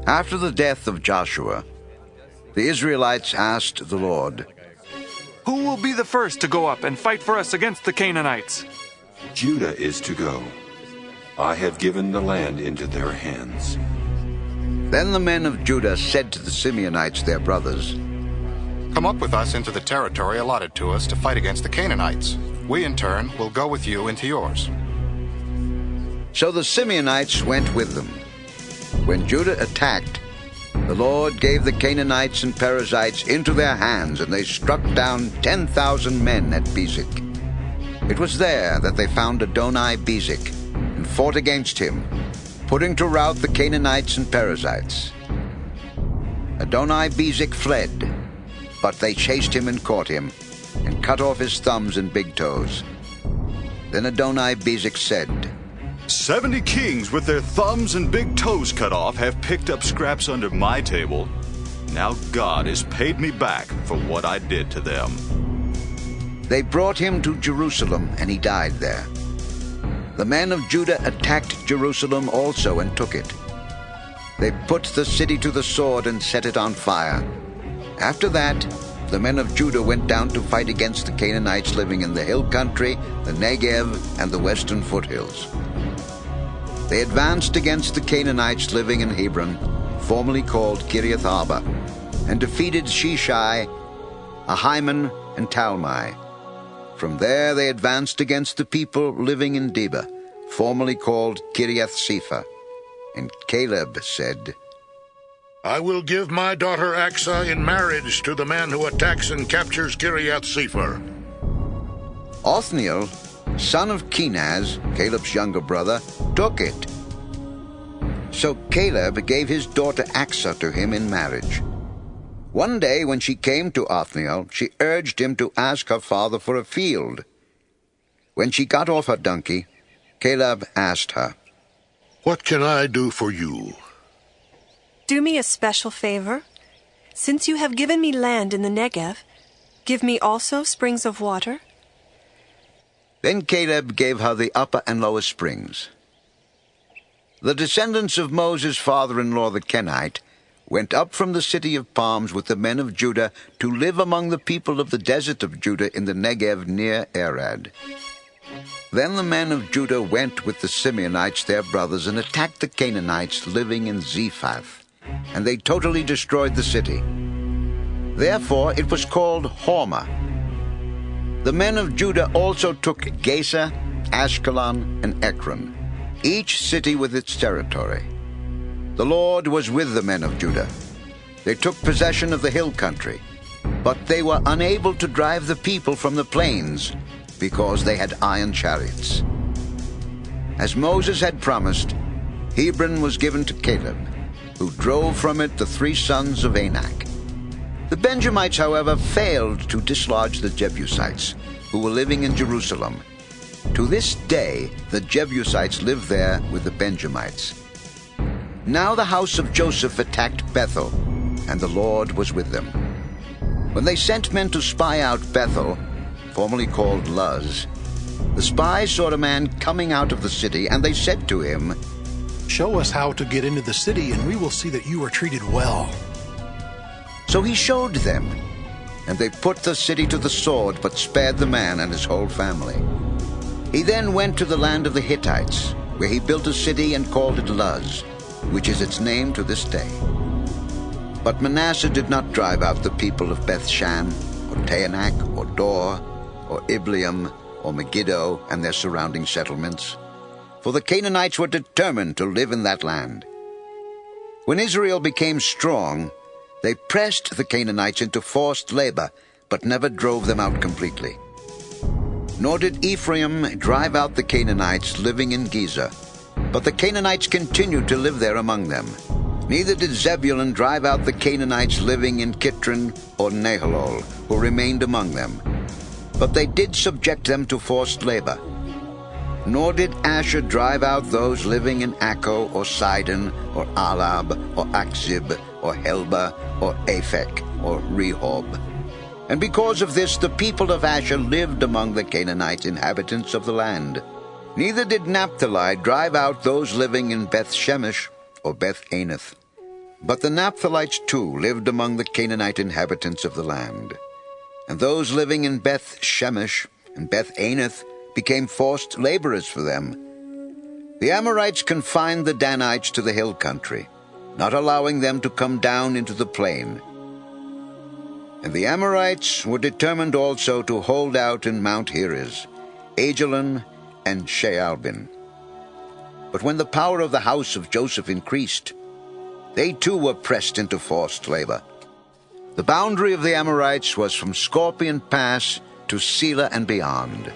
After the death of Joshua, the Israelites asked the Lord, "Who will be the first to go up and fight for us against the Canaanites?" "Judah is to go. I have given the land into their hands." Then the men of Judah said to the Simeonites, their brothers, "Come up with us into the territory allotted to us to fight against the Canaanites. We, in turn, will go with you into yours." So the Simeonites went with them. When Judah attacked, the Lord gave the Canaanites and Perizzites into their hands, and they struck down 10,000 men at Bezek. It was there that they found Adoni-Bezek and fought against him, putting to rout the Canaanites and Perizzites. Adoni-Bezek fled, but they chased him and caught him, and cut off his thumbs and big toes. Then Adoni-Bezek said, 70 kings with their thumbs and big toes cut off have picked up scraps under my table. Now God has paid me back for what I did to them. They brought him to Jerusalem, and he died there. The men of Judah attacked Jerusalem also and took it. They put the city to the sword and set it on fire. After that, the men of Judah went down to fight against the Canaanites living in the hill country, the Negev, and the western foothills. They advanced against the Canaanites living in Hebron, formerly called Kiriath-Arba, and defeated Sheshai, Ahiman, and Talmai. From there they advanced against the people living in Debir, formerly called Kiriath-Sepher. And Caleb said, "I will give my daughter Aksah in marriage to the man who attacks and captures Kiriath-Sepher." Othniel, son of Kenaz, Caleb's younger brother, took it. So Caleb gave his daughter Aksah to him in marriage. One day when she came to Othniel, she urged him to ask her father for a field. When she got off her donkey, Caleb asked her, "What can I do for you?" "Do me a special favor. Since you have given me land in the Negev, give me also springs of water." Then Caleb gave her the upper and lower springs. The descendants of Moses' father-in-law the Kenite went up from the city of palms with the men of Judah to live among the people of the desert of Judah in the Negev near Arad. Then the men of Judah went with the Simeonites their brothers and attacked the Canaanites living in Zephath, and they totally destroyed the city. Therefore it was called Hormah. The men of Judah also took Gaza, Ashkelon, and Ekron, each city with its territory. The Lord was with the men of Judah. They took possession of the hill country, but they were unable to drive the people from the plains because they had iron chariots. As Moses had promised, Hebron was given to Caleb, who drove from it the 3 sons of Anak. The Benjamites, however, failed to dislodge the Jebusites, who were living in Jerusalem. To this day, the Jebusites live there with the Benjamites. Now the house of Joseph attacked Bethel, and the Lord was with them. When they sent men to spy out Bethel, formerly called Luz, the spies saw a man coming out of the city, and they said to him, "Show us how to get into the city, and we will see that you are treated well." So he showed them, and they put the city to the sword, but spared the man and his whole family. He then went to the land of the Hittites, where he built a city and called it Luz, which is its name to this day. But Manasseh did not drive out the people of Bethshan, or Taanach, or Dor, or Ibleam, or Megiddo, and their surrounding settlements, for the Canaanites were determined to live in that land. When Israel became strong, they pressed the Canaanites into forced labor, but never drove them out completely. Nor did Ephraim drive out the Canaanites living in Gezer, but the Canaanites continued to live there among them. Neither did Zebulun drive out the Canaanites living in Kitron or Nahalol, who remained among them, but they did subject them to forced labor. Nor did Asher drive out those living in Akko or Sidon or Alab or Akzib or Helba or Aphek or Rehob. And because of this the people of Asher lived among the Canaanite inhabitants of the land. Neither did Naphtali drive out those living in Beth-Shemesh or Beth-Anath. But the Naphtalites too lived among the Canaanite inhabitants of the land. And those living in Beth Shemesh and Beth Anath became forced laborers for them. The Amorites confined the Danites to the hill country, not allowing them to come down into the plain. And the Amorites were determined also to hold out in Mount Heres, Ajalon, and Shaalbin. But when the power of the house of Joseph increased, they too were pressed into forced labor. The boundary of the Amorites was from Scorpion Pass to Selah and beyond.